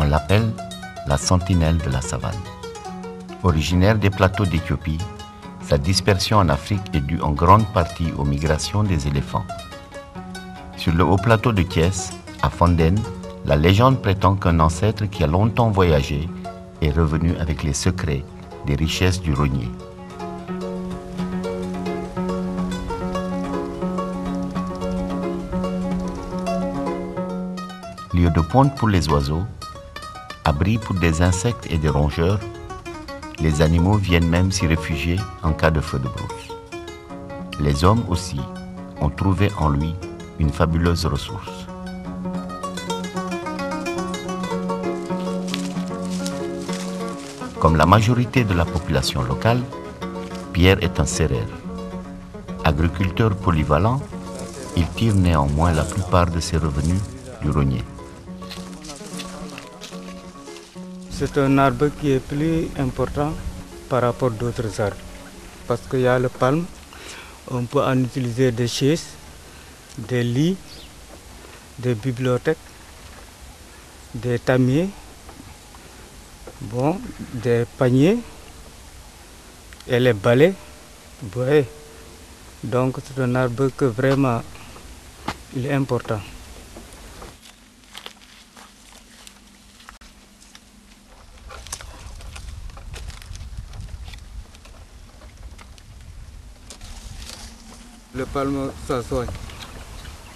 On l'appelle la sentinelle de la savane. Originaire des plateaux d'Éthiopie, sa dispersion en Afrique est due en grande partie aux migrations des éléphants. Sur le haut plateau de Thiès, à Fandène, la légende prétend qu'un ancêtre qui a longtemps voyagé est revenu avec les secrets des richesses du rognier. Lieu de ponte pour les oiseaux, abri pour des insectes et des rongeurs, les animaux viennent même s'y réfugier en cas de feu de brousse. Les hommes aussi ont trouvé en lui une fabuleuse ressource. Comme la majorité de la population locale, Pierre est un sérère. Agriculteur polyvalent, il tire néanmoins la plupart de ses revenus du rognier. C'est un arbre qui est plus important par rapport à d'autres arbres. Parce qu'il y a le palme, on peut en utiliser des chaises, des lits, des bibliothèques, des tamiers, des paniers et les balais. Vous voyez. Donc c'est un arbre que vraiment il est important. Le palme, ça soigne.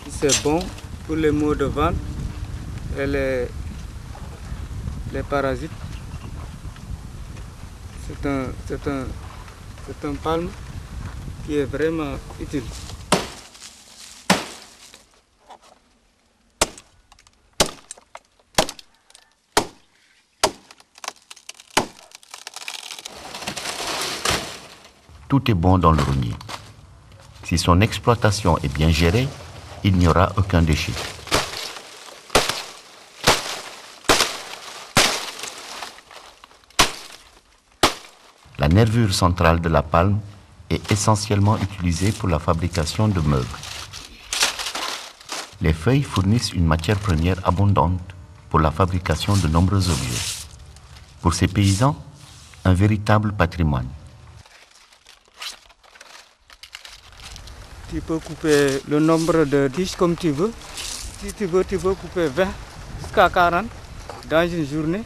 C'est bon pour les maux de ventre et les parasites. C'est un palme qui est vraiment utile. Tout est bon dans le rognier. Si son exploitation est bien gérée, il n'y aura aucun déchet. La nervure centrale de la palme est essentiellement utilisée pour la fabrication de meubles. Les feuilles fournissent une matière première abondante pour la fabrication de nombreux objets. Pour ces paysans, un véritable patrimoine. Tu peux couper le nombre de tiges comme tu veux. Si tu veux couper 20 jusqu'à 40 dans une journée.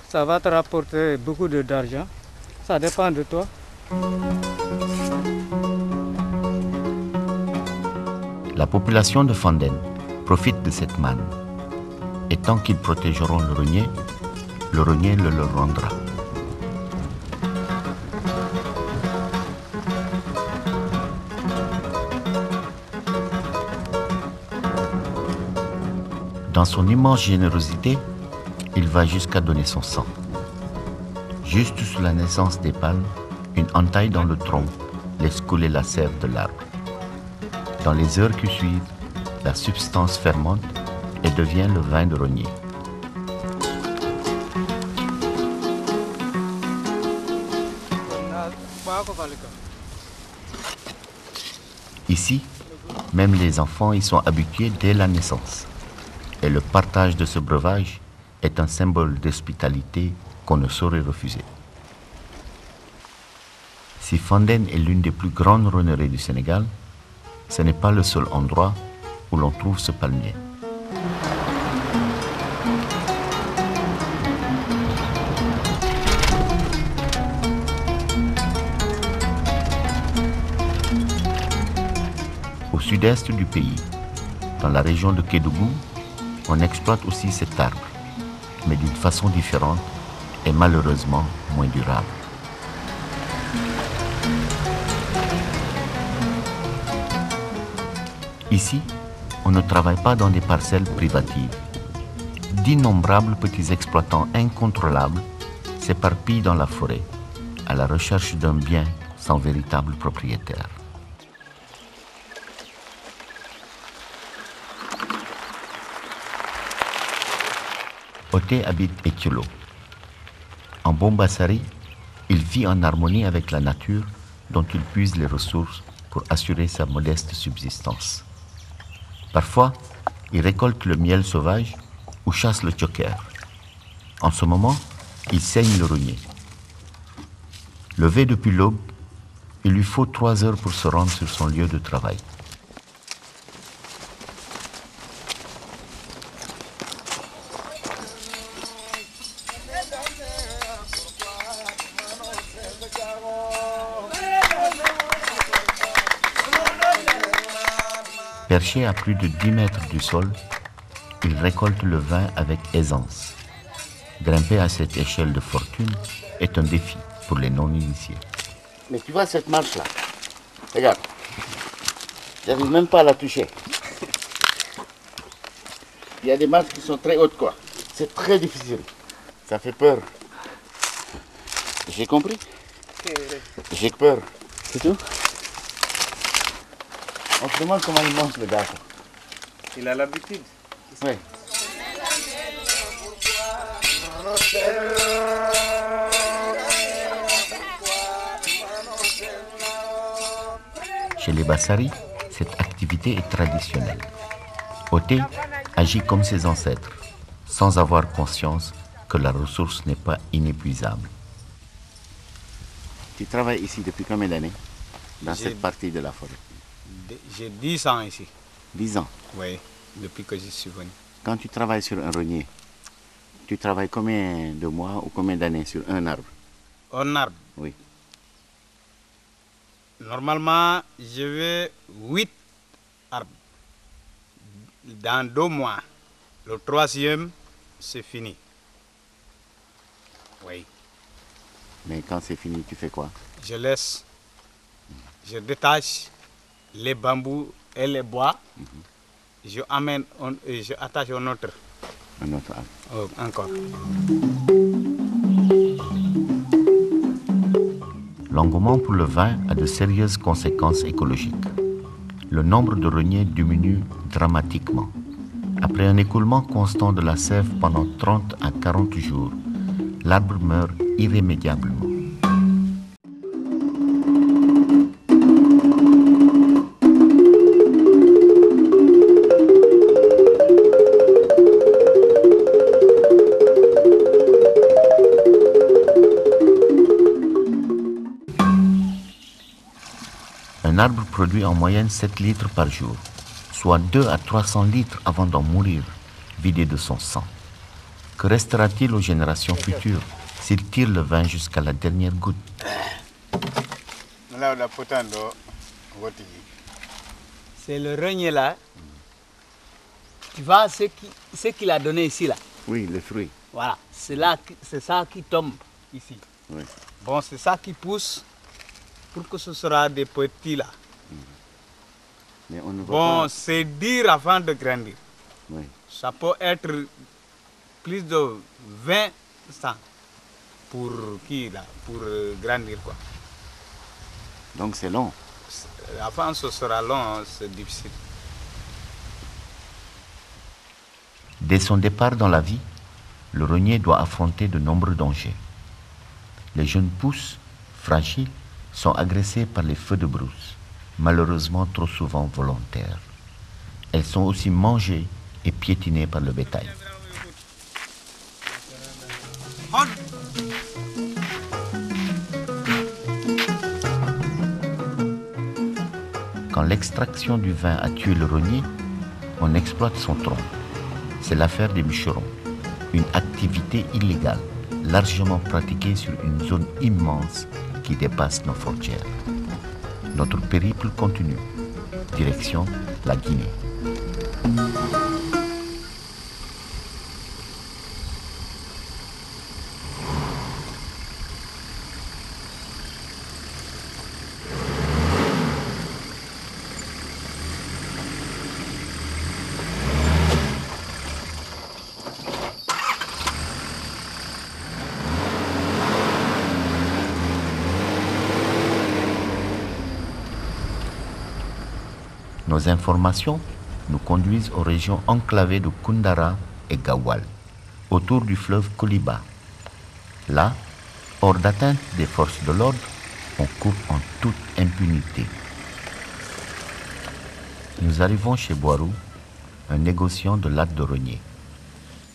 Ça va te rapporter beaucoup d'argent. Ça dépend de toi. La population de Fandène profite de cette manne. Et tant qu'ils protégeront le rognier le leur rendra. Dans son immense générosité, il va jusqu'à donner son sang. Juste sous la naissance des palmes, une entaille dans le tronc laisse couler la sève de l'arbre. Dans les heures qui suivent, la substance fermente et devient le vin de rognier. Ici, même les enfants y sont habitués dès la naissance. Et le partage de ce breuvage est un symbole d'hospitalité qu'on ne saurait refuser. Si Fandène est l'une des plus grandes rogneries du Sénégal, ce n'est pas le seul endroit où l'on trouve ce palmier. Au sud-est du pays, dans la région de Kédougou, on exploite aussi cet arbre, mais d'une façon différente et malheureusement moins durable. Ici, on ne travaille pas dans des parcelles privatives. D'innombrables petits exploitants incontrôlables s'éparpillent dans la forêt à la recherche d'un bien sans véritable propriétaire. Oté habite Etiolo. En Bombassari, il vit en harmonie avec la nature dont il puise les ressources pour assurer sa modeste subsistance. Parfois, il récolte le miel sauvage ou chasse le tchoker, En ce moment, il saigne le rognier. Levé depuis l'aube, il lui faut 3 heures pour se rendre sur son lieu de travail. Perché à plus de 10 mètres du sol, il récolte le vin avec aisance. Grimper à cette échelle de fortune est un défi pour les non-initiés. Mais tu vois cette marche-là, regarde, j'arrive même pas à la toucher. Il y a des marches qui sont très hautes, quoi. C'est très difficile. Ça fait peur. J'ai compris. J'ai peur. C'est tout. On se demande comment il mange le gars. Il a l'habitude. Oui. Chez les Bassari, cette activité est traditionnelle. Oté agit comme ses ancêtres, sans avoir conscience que la ressource n'est pas inépuisable. Tu travailles ici depuis combien d'années dans cette partie de la forêt? J'ai 10 ans ici. 10 ans. Oui, depuis que je suis venu. Quand tu travailles sur un rognier, tu travailles combien de mois ou combien d'années sur un arbre? Un arbre? Oui. Normalement, je vais 8 arbres. Dans 2 mois. Le 3e, c'est fini. Oui. Mais quand c'est fini, tu fais quoi? Je laisse. Je détache les bambous et les bois. Je amène et je attache un autre. Un autre arbre. Encore. L'engouement pour le vin a de sérieuses conséquences écologiques. Le nombre de rogniers diminue dramatiquement. Après un écoulement constant de la sève pendant 30 à 40 jours, l'arbre meurt irrémédiablement. Un arbre produit en moyenne 7 litres par jour, soit 2 à 300 litres avant d'en mourir, vidé de son sang. Que restera-t-il aux générations futures s'il tire le vin jusqu'à la dernière goutte? C'est le rognier là. Tu vois ce qu'il a donné ici là? Oui, le fruit. Voilà, c'est ça qui tombe ici. Oui. Bon, c'est ça qui pousse pour que ce sera des petits là. Mais on ne voit Bon, pas. c'est dur avant de grandir. Oui. Ça peut être plus de 20 ans pour grandir quoi. Donc c'est long. Avant ce sera long, c'est difficile. Dès son départ dans la vie, le rognier doit affronter de nombreux dangers. Les jeunes pousses, fragiles, sont agressées par les feux de brousse, malheureusement trop souvent volontaires. Elles sont aussi mangées et piétinées par le bétail. Quand l'extraction du vin a tué le rognier, on exploite son tronc. C'est l'affaire des bûcherons, une activité illégale, largement pratiquée sur une zone immense qui dépasse nos frontières. Notre périple continue, direction la Guinée. Nos informations nous conduisent aux régions enclavées de Koundara et Gawal, autour du fleuve Koliba. Là, hors d'atteinte des forces de l'ordre, on coupe en toute impunité. Nous arrivons chez Boirou, un négociant de latte de rognier.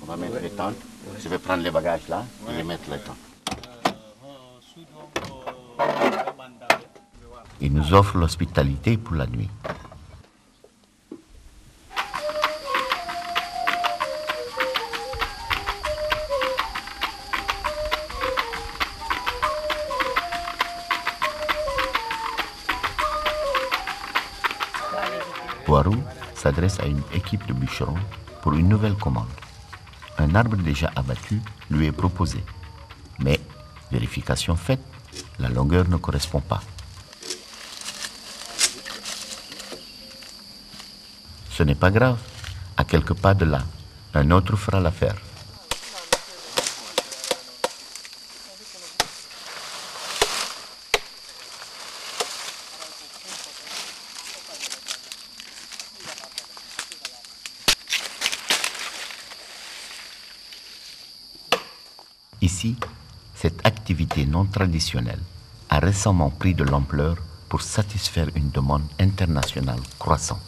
On va mettre les tentes. Je vais prendre les bagages là, et les mettre là-dedans. Il nous offre l'hospitalité pour la nuit. Boirou s'adresse à une équipe de bûcherons pour une nouvelle commande. Un arbre déjà abattu lui est proposé. Mais, vérification faite, la longueur ne correspond pas. Ce n'est pas grave. À quelques pas de là, un autre fera l'affaire. Ici, cette activité non traditionnelle a récemment pris de l'ampleur pour satisfaire une demande internationale croissante.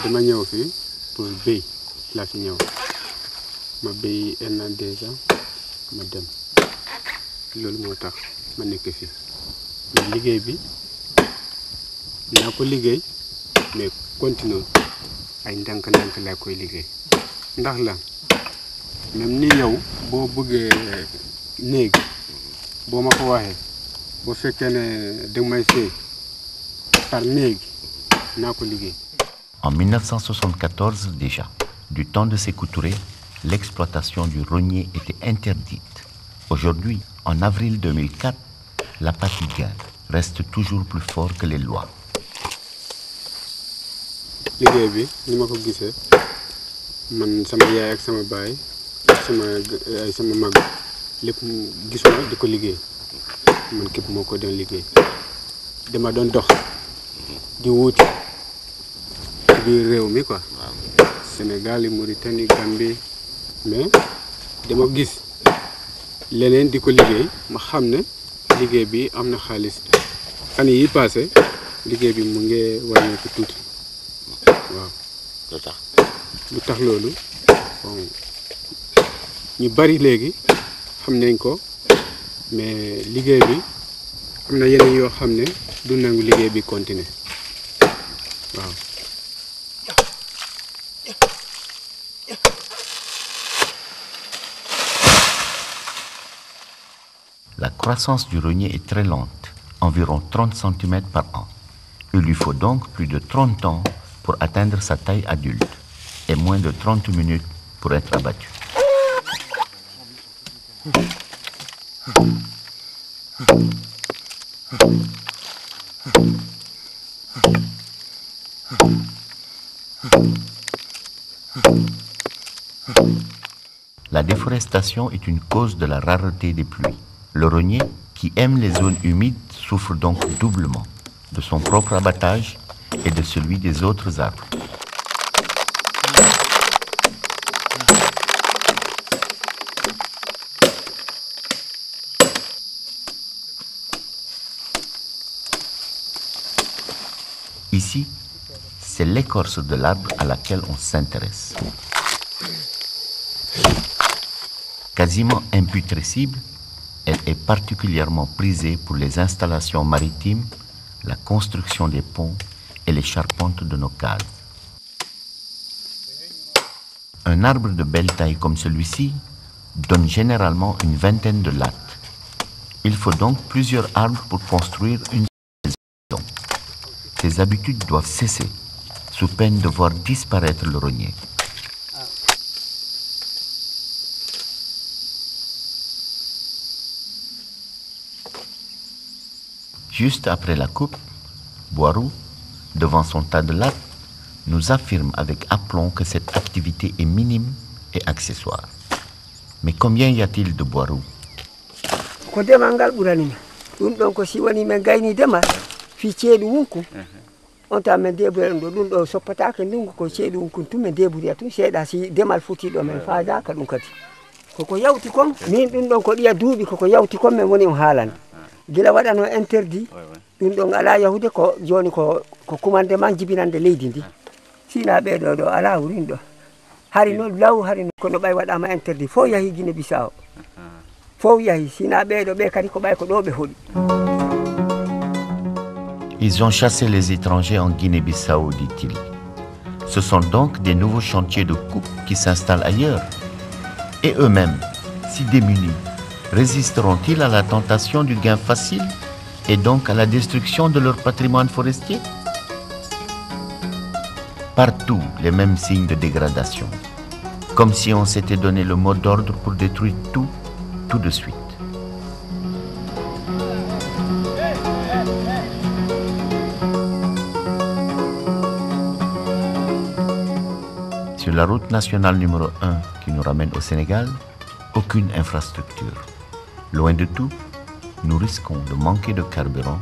dama ñëw fii pour béy laa fi ñëw ma béy un an déjà ma dem loolu moo tax ma nekk fii mais liggéey bi naa ko liggéey mais continue ay ndànk-ndànk laa koy liggéey ndax la même ni yow boo bëggee néeg boo ma ko waxee boo fekkee ne danga may fay par néeg naa ko liggéey. En 1974 déjà, du temps de Sékou Touré, l'exploitation du rognier était interdite. Aujourd'hui, en avril 2004, l'appât du gain reste toujours plus fort que les lois. liggéey bi ni ma ko gisee man sama yaay ak sama baay sama mag lépp gisuma di ko liggéey man képp moo ko doon liggéey dama doon dox di wuuti ci biir réew mi quoi Sénégal Mauritanie Gambie mais dama gis leneen di ko liggéey ma xam ne liggéey bi am na xaalis fan yi passé liggéey bi mu ngi wàññeeku tuuti waaw lu tax loolu bon ñu bari léegi xam nañ ko mais liggéey bi am na yeneen yoo xam ne du nangu liggéey bi continuer waaw. La croissance du rognier est très lente, environ 30 cm par an. Il lui faut donc plus de 30 ans pour atteindre sa taille adulte et moins de 30 minutes pour être abattu. La déforestation est une cause de la rareté des pluies. Le rognier, qui aime les zones humides, souffre donc doublement de son propre abattage et de celui des autres arbres. Ici, c'est l'écorce de l'arbre à laquelle on s'intéresse. Quasiment imputrescible, elle est particulièrement prisée pour les installations maritimes, la construction des ponts et les charpentes de nos cases. Un arbre de belle taille comme celui-ci donne généralement une vingtaine de lattes. Il faut donc plusieurs arbres pour construire une maison. Ces habitudes doivent cesser, sous peine de voir disparaître le rognier. Juste après la coupe, Boirou, devant son tas de lattes, nous affirme avec aplomb que cette activité est minime et accessoire. Mais combien y a-t-il de Boirou? Ko demal ngal ɓuranima ɗum ɗon ko si woni min gayni demal fi ceeɗu wunku on ta min deɓuren ɗo ɗum ɗo soppataka ndungu ko ceeɗu wunku tun min deɓuriya tun seeɗa si demal futiɗo min faadaka ɗum kadi koko yawti kon min ɗum ɗon ko ɗiya duuɓi koko yawti kon min woni on haalana gila waɗano interdit ɗum ɗon ala yahude ko joni ko commandement jibinande leydi ndi sina ɓeɗo ɗo ala wurin ɗo hari noon law hari kono ɓay waɗama interdit fof yahi Guinée Bissau fof yahi sina ɓeeɗo ɓe kadi ko ɓay ko ɗo ɓe hoɗi. Ils ont chassé les étrangers en Guinée-Bissau, dit-il. Ce sont donc des nouveaux chantiers de coupe qui s'installent ailleurs. Et eux-mêmes, si démunis, résisteront-ils à la tentation du gain facile et donc à la destruction de leur patrimoine forestier? Partout, les mêmes signes de dégradation. Comme si on s'était donné le mot d'ordre pour détruire tout, tout de suite. Sur la route nationale numéro 1 qui nous ramène au Sénégal, aucune infrastructure. Loin de tout, nous risquons de manquer de carburant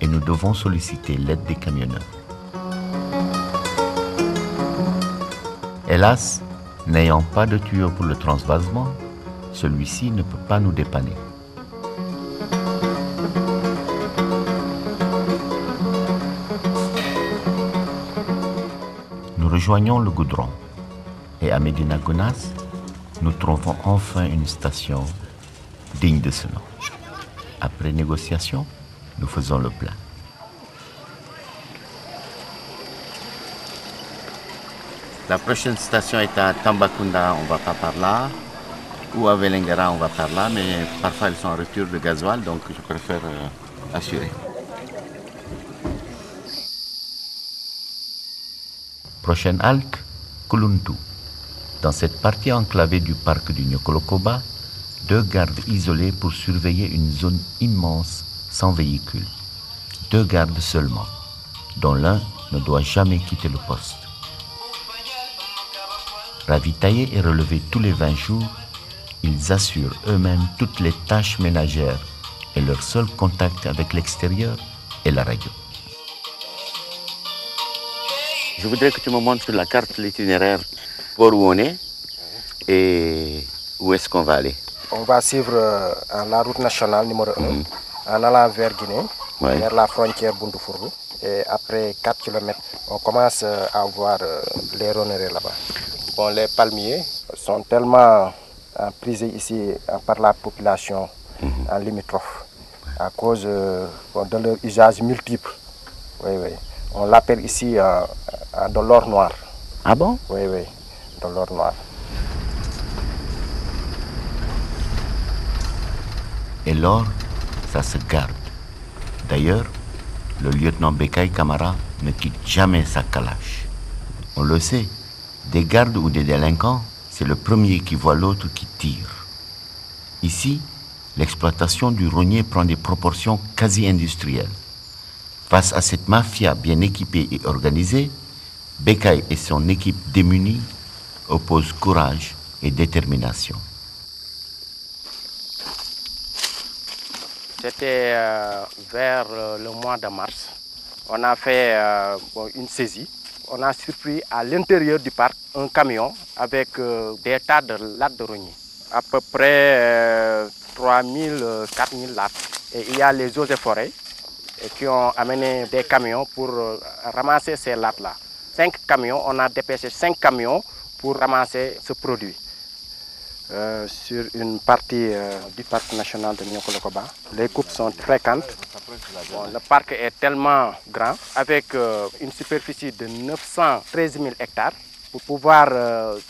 et nous devons solliciter l'aide des camionneurs. Hélas, n'ayant pas de tuyau pour le transvasement, celui-ci ne peut pas nous dépanner. Nous rejoignons le goudron et à Médina Gounass, nous trouvons enfin une station digne de ce nom. Après négociation, nous faisons le plein. La prochaine station est à Tambacounda, on va pas par là. Ou à Vélingara, on va par là, mais parfois ils sont en rupture de gasoil, donc je préfère assurer. Prochaine halte, Kuluntu. Dans cette partie enclavée du parc du Nyokolokoba, 2 gardes isolés pour surveiller une zone immense sans véhicule. 2 gardes seulement, dont l'un ne doit jamais quitter le poste. Ravitaillés et relevés tous les 20 jours, ils assurent eux-mêmes toutes les tâches ménagères et leur seul contact avec l'extérieur est la radio. Je voudrais que tu me montres sur la carte l'itinéraire pour où on est et où est-ce qu'on va aller. On va suivre la route nationale numéro 1 en allant vers Guinée, vers la frontière Bundufourou. Et après 4 km, on commence à voir les roneraies là-bas. Bon, les palmiers sont tellement prisés ici par la population en limitrophe à cause de leur usage multiple. Oui, oui. On l'appelle ici de l'or noir. Ah bon? Oui, oui, de l'or noir. Et l'or, ça se garde. D'ailleurs, le lieutenant Bekay Kamara ne quitte jamais sa calache. On le sait, des gardes ou des délinquants, c'est le premier qui voit l'autre qui tire. Ici, l'exploitation du rognier prend des proportions quasi industrielles. Face à cette mafia bien équipée et organisée, Bekay et son équipe démunie opposent courage et détermination. C'était vers le mois de mars. On a fait une saisie. On a surpris à l'intérieur du parc un camion avec des tas de lattes de rognier. À peu près 3000, 4000 lattes. Et il y a les eaux et forêts qui ont amené des camions pour ramasser ces lattes-là. 5 camions, on a dépêché 5 camions pour ramasser ce produit. Sur une partie du parc national de Nyokolokoba. Les coupes sont fréquentes. Bon, le parc est tellement grand, avec une superficie de 913 000 hectares. Pour pouvoir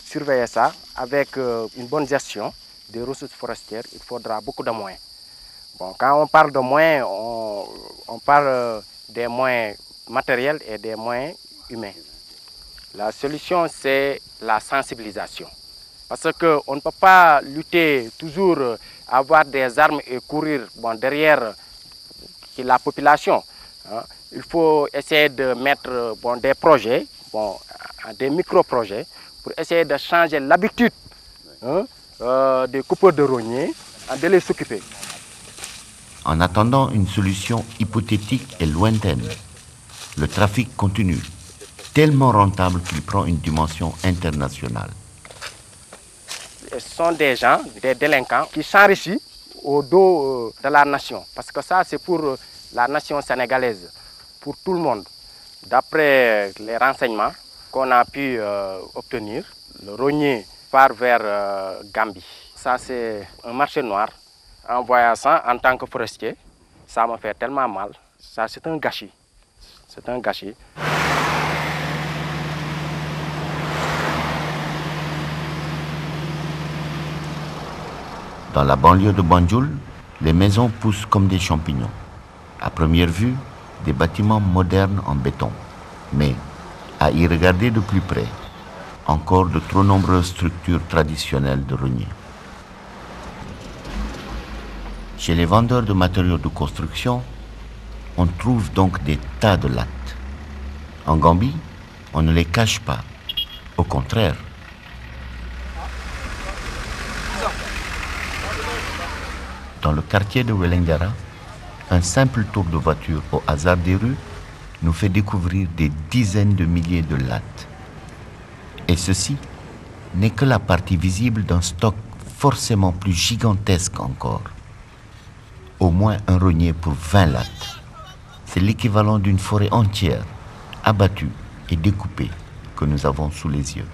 surveiller ça, avec une bonne gestion des ressources forestières, il faudra beaucoup de moyens. Bon, quand on parle de moyens, on parle des moyens matériels et des moyens humains. La solution, c'est la sensibilisation. Parce qu'on ne peut pas lutter toujours, avoir des armes et courir derrière la population. Hein. Il faut essayer de mettre des projets, des micro-projets, pour essayer de changer l'habitude des coupeurs de rognier, de les s'occuper. En attendant une solution hypothétique et lointaine, le trafic continue, tellement rentable qu'il prend une dimension internationale. Ce sont des gens, des délinquants qui s'enrichissent au dos de la nation. Parce que ça, c'est pour la nation sénégalaise, pour tout le monde. D'après les renseignements, qu'on a pu obtenir. Le rognier part vers Gambie. Ça, c'est un marché noir. En voyageant en tant que forestier, ça me fait tellement mal. Ça, c'est un gâchis. C'est un gâchis. Dans la banlieue de Banjul, les maisons poussent comme des champignons. À première vue, des bâtiments modernes en béton. Mais, à y regarder de plus près, encore de trop nombreuses structures traditionnelles de rognier. Chez les vendeurs de matériaux de construction, on trouve donc des tas de lattes. En Gambie, on ne les cache pas. Au contraire. Dans le quartier de Welengara, un simple tour de voiture au hasard des rues nous fait découvrir des dizaines de milliers de lattes. Et ceci n'est que la partie visible d'un stock forcément plus gigantesque encore. Au moins un rognier pour 20 lattes. C'est l'équivalent d'une forêt entière, abattue et découpée, que nous avons sous les yeux.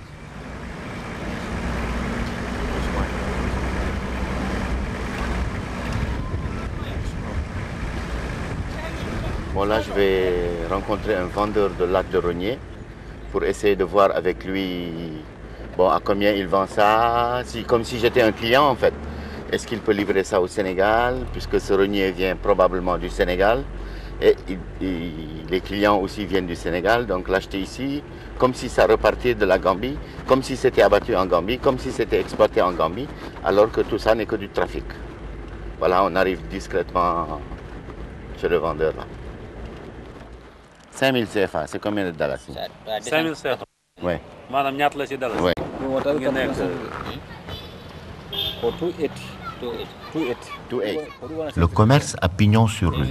Bon, là, je vais rencontrer un vendeur de lattes de rognier pour essayer de voir avec lui à combien il vend ça, comme si j'étais un client en fait. Est-ce qu'il peut livrer ça au Sénégal, puisque ce rognier vient probablement du Sénégal et les clients aussi viennent du Sénégal, donc l'acheter ici, comme si ça repartait de la Gambie, comme si c'était abattu en Gambie, comme si c'était exporté en Gambie, alors que tout ça n'est que du trafic. Voilà, on arrive discrètement chez le vendeur là. 5000 CFA, c'est combien de dollars? 5000 CFA. Oui. Madame ñaata la ci dollars? Oui. Le commerce a pignon sur rue,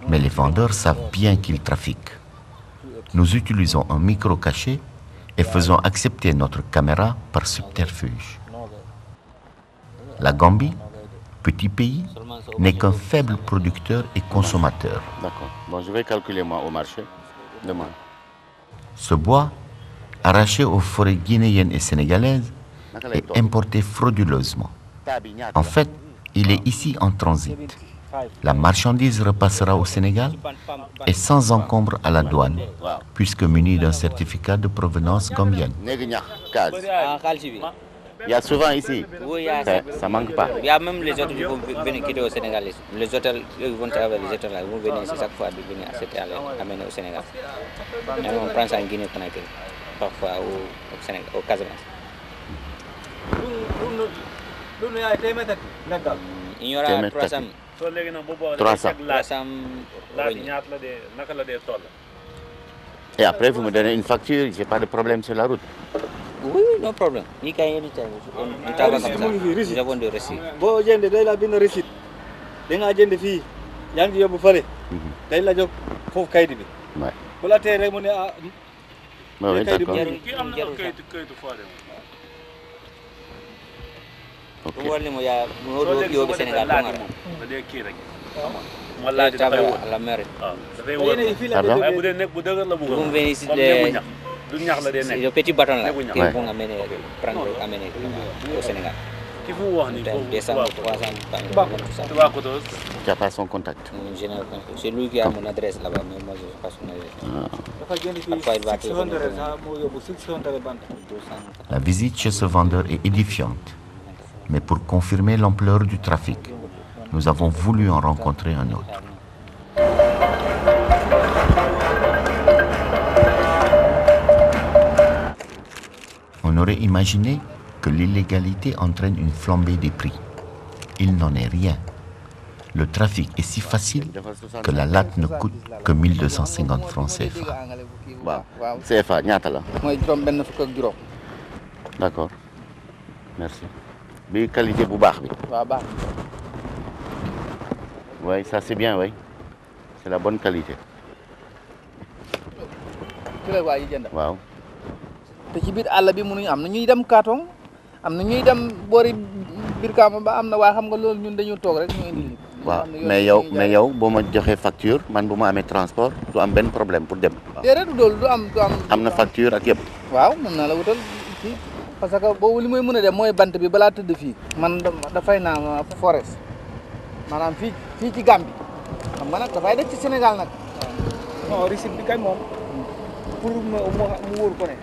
mais les vendeurs savent bien qu'ils trafiquent. Nous utilisons un micro caché et faisons accepter notre caméra par subterfuge. La Gambie, petit pays, n'est qu'un faible producteur et consommateur. D'accord. Bon, je vais calculer moi au marché demain. Ce bois, arraché aux forêts guinéennes et sénégalaises, est importé frauduleusement. En fait, il est ici en transit. La marchandise repassera au Sénégal et sans encombre à la douane, puisque muni d'un certificat de provenance gambienne. Il y a souvent ici. Oui, ça manque pas. Il y a même les autres qui vont venir quitter au Sénégal. Les hôtels, ils vont travailler, les hôtels là, ils vont venir ici chaque fois de venir amener au Sénégal. Et on prend ça en Guinée-Conakry, parfois au Sénégal, au Casamance. Il y aura 300. 300. Et après, vous me donnez une facture, je n'ai pas de problème sur la route. Oui, no problème. Ni kay ni tay on travaille comme ça. Nous avons des récits. Bo jende day la bin receipt. Da nga jende fi yang yobu fale. Day la jox fofu kayit bi. Ouais. Bu la té rek mu né Oui, d'accord. Ok. Wala mo ya mo do yobu Sénégal do ngara. Wala da fay la mairie. Pardon? Vous venez ici le petit bâton là, qu'ils vont amener, prendre, amener au Sénégal. 200, 300, Tu n'as pas son contact? C'est lui qui a mon adresse là-bas, mais moi je n'ai pas son adresse. Parfois il va te donner 200. La visite chez ce vendeur est édifiante. Mais pour confirmer l'ampleur du trafic, nous avons voulu en rencontrer un autre. On aurait imaginé que l'illégalité entraîne une flambée des prix. Il n'en est rien. Le trafic est si facile que la latte ne coûte que 1250 francs CFA. CFA, d'accord. Merci. Mais qualité bu baax bi. Oui, ça c'est bien, oui. C'est la bonne qualité. Waaw. te ci biir àll bi mënuñu am na ñuy dem Katong am na ñuy dem boori Birkama ba am na waaye xam nga loolu ñun dañu toog rek ñu indi waaw mais yow boo ma joxee facture man bu ma amee transport du am benn problème pour dem. déedéet du am. am na facture ak yëpp. waaw mën naa la wutal fii parce que boobu li muy mën a dem mooy bant bi balaa tëdd fii. man dafay naa forest maanaam fii ci Gambie xam nga nag dafay def ci Sénégal nag. non receipt bi kay moom pour mu wóor ko ne.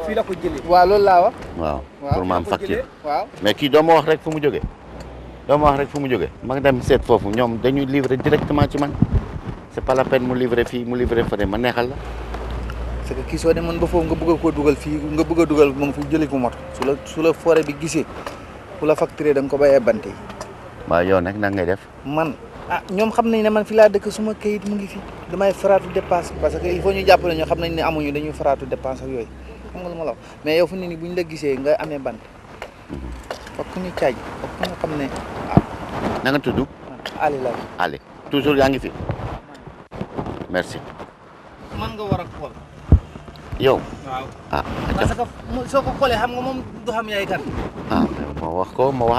fii la ko jëlee. waaw loolu laa wax. waaw pour ma am facture. waaw mais kii doo ma wax rek fu mu jógee. ma dem seet foofu ñoom dañuy livrer directement ci man c'est pas la peine mu livrer fii mu livrer fële ma neexal la. parce que kii soo demoon ba foofu nga bëgg koo dugal fii nga bëgg a dugal moom fi jëlee ko moto su la forêt bi gisee ku la facturé da nga ko bàyyee bant yi. waaw yow nag nan ngay def. man ñoom xam nañ ne man fi laa dëkk suma kayit mu ngi fi damay faraatu dépense parce que il faut ñu jàppale ñoo xam nañ ne amuñu dañuy faraatu dépense ak yooyu xam nga lu ma la wax mais yow fu ne ni bu ñu la gisee nga amee bant fokk ñu caaj fokk ñu xam ne na nga tudd. Ali la. Ali toujours yaa ngi fi. merci. man nga war a xool. yow. waaw parce que soo ko xoolee xam nga moom du xam yaay kan. ma wax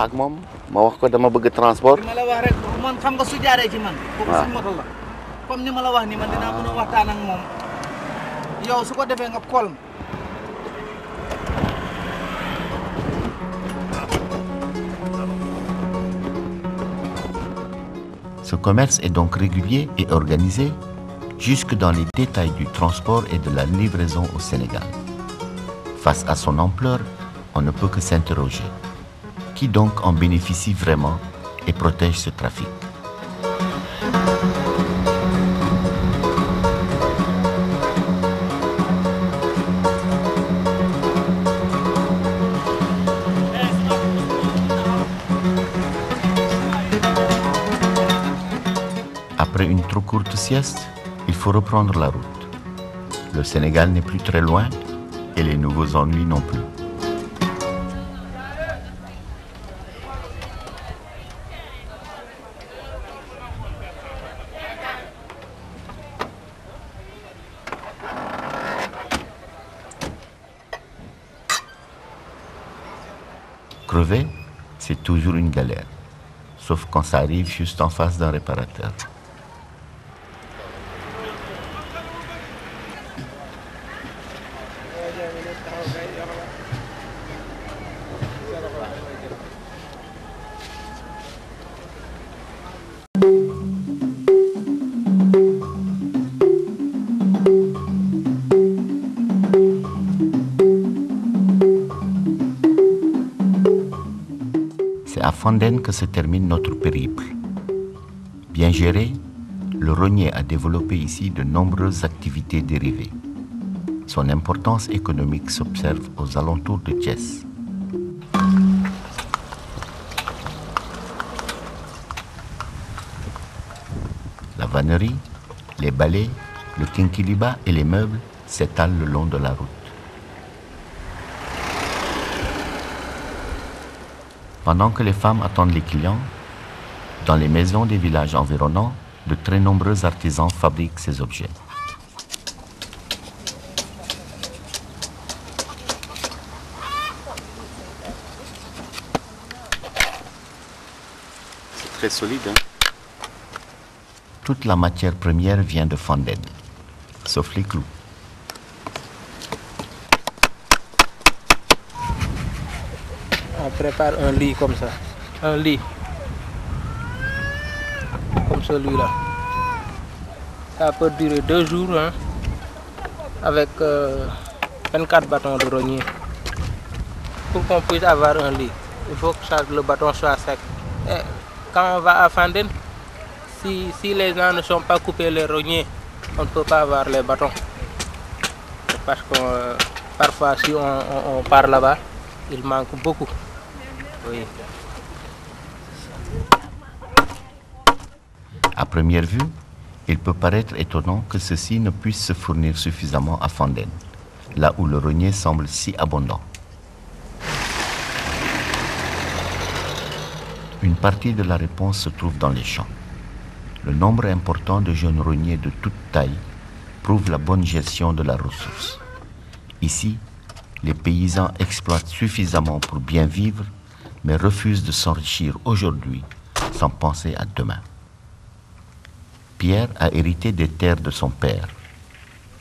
ak moom ma wax ko dama bëgg transport. li ma la wax rek man xam nga su jaaree ci man. waaw kooku suñu moto la. comme ni ma la wax ni man dinaa mën a waxtaan ak moom yow su ko defee nga xool ma. Ce commerce est donc régulier et organisé jusque dans les détails du transport et de la livraison au Sénégal. Face à son ampleur, on ne peut que s'interroger. Qui donc en bénéficie vraiment et protège ce trafic? Après une trop courte sieste, il faut reprendre la route. Le Sénégal n'est plus très loin et les nouveaux ennuis non plus. Crever, c'est toujours une galère, sauf quand ça arrive juste en face d'un réparateur. C'est à Fandène que se termine notre périple. Bien géré, le rognier a développé ici de nombreuses activités dérivées. Son importance économique s'observe aux alentours de Thiès. La vannerie, les balais, le kinkiliba et les meubles s'étalent le long de la route. Pendant que les femmes attendent les clients, dans les maisons des villages environnants, de très nombreux artisans fabriquent ces objets. C'est très solide, hein? Toute la matière première vient de Fandène, sauf les clous. On prépare un lit comme ça, un lit comme celui-là. Ça peut durer 2 jours hein, avec 24 bâtons de rognier. Pour qu'on puisse avoir un lit, il faut que le bâton soit sec. Et quand on va à Fandène, si les gens ne sont pas coupés les rogniers, on ne peut pas avoir les bâtons. Parce que parfois si on part là-bas, il manque beaucoup. Oui. À première vue, il peut paraître étonnant que ceux-ci ne puissent se fournir suffisamment à Fandène, là où le rognier semble si abondant. Une partie de la réponse se trouve dans les champs. Le nombre important de jeunes rogniers de toute taille prouve la bonne gestion de la ressource. Ici, les paysans exploitent suffisamment pour bien vivre, mais refusent de s'enrichir aujourd'hui sans penser à demain. Pierre a hérité des terres de son père.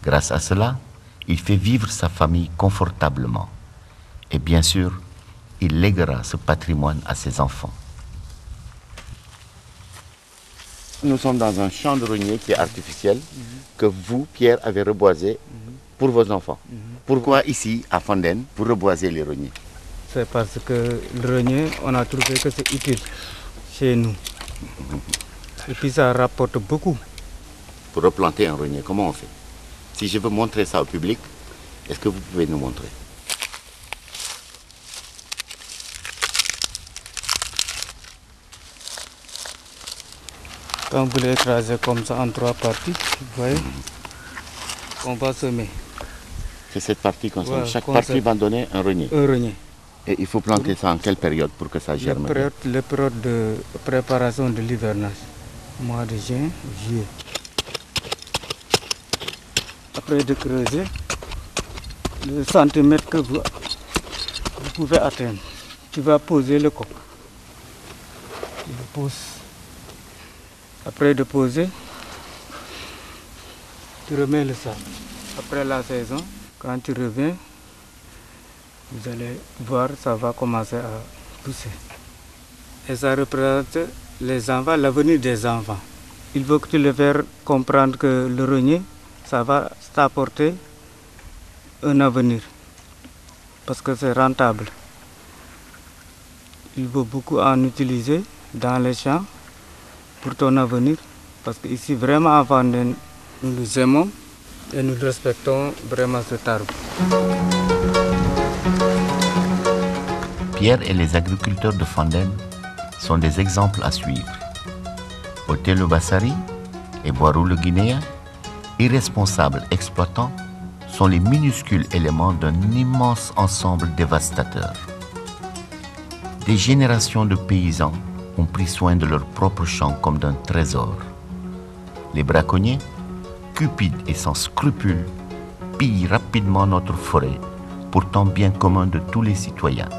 Grâce à cela, il fait vivre sa famille confortablement. Et bien sûr, il léguera ce patrimoine à ses enfants. Nous sommes dans un champ de rognier qui est artificiel, que vous, Pierre, avez reboisé pour vos enfants. Pourquoi ici, à Fandène, vous reboisez les rogniers? C'est parce que le rognier, on a trouvé que c'est utile chez nous. Et puis ça rapporte beaucoup. Pour replanter un rognier, comment on fait? Si je veux montrer ça au public, est-ce que vous pouvez nous montrer? Quand vous l'écrasez comme ça en 3 parties, vous voyez, on va semer. C'est cette partie qu'on sème. Ouais, Chaque qu'on partie sème. va donner un rognier. Un rognier. Et il faut planter ça en quelle période pour que ça germe? La période de préparation de l'hivernage, mois de juin, juillet. Après de creuser, le centimètre que vous pouvez atteindre, tu vas poser le coq. Tu le poses. Après de poser, tu remets le sac. Après la saison, quand tu reviens, vous allez voir, ça va commencer à pousser. Et ça représente les enfants, l'avenir des enfants. Il faut que tu les fasses comprendre que le rognier, ça va t'apporter un avenir. Parce que c'est rentable. Il faut beaucoup en utiliser dans les champs pour ton avenir. Parce qu'ici, vraiment, à Fandène, nous les aimons et nous respectons vraiment cet arbre. Pierre et les agriculteurs de Fandène sont des exemples à suivre. Othello Bassari et Boirou le Guinéen, irresponsables exploitants, sont les minuscules éléments d'un immense ensemble dévastateur. Des générations de paysans ont pris soin de leurs propres champs comme d'un trésor. Les braconniers, cupides et sans scrupules, pillent rapidement notre forêt, pourtant bien commun de tous les citoyens.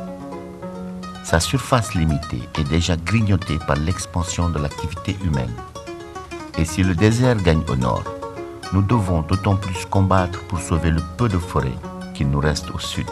Sa surface limitée est déjà grignotée par l'expansion de l'activité humaine. Et si le désert gagne au nord, nous devons d'autant plus combattre pour sauver le peu de forêt qu'il nous reste au sud.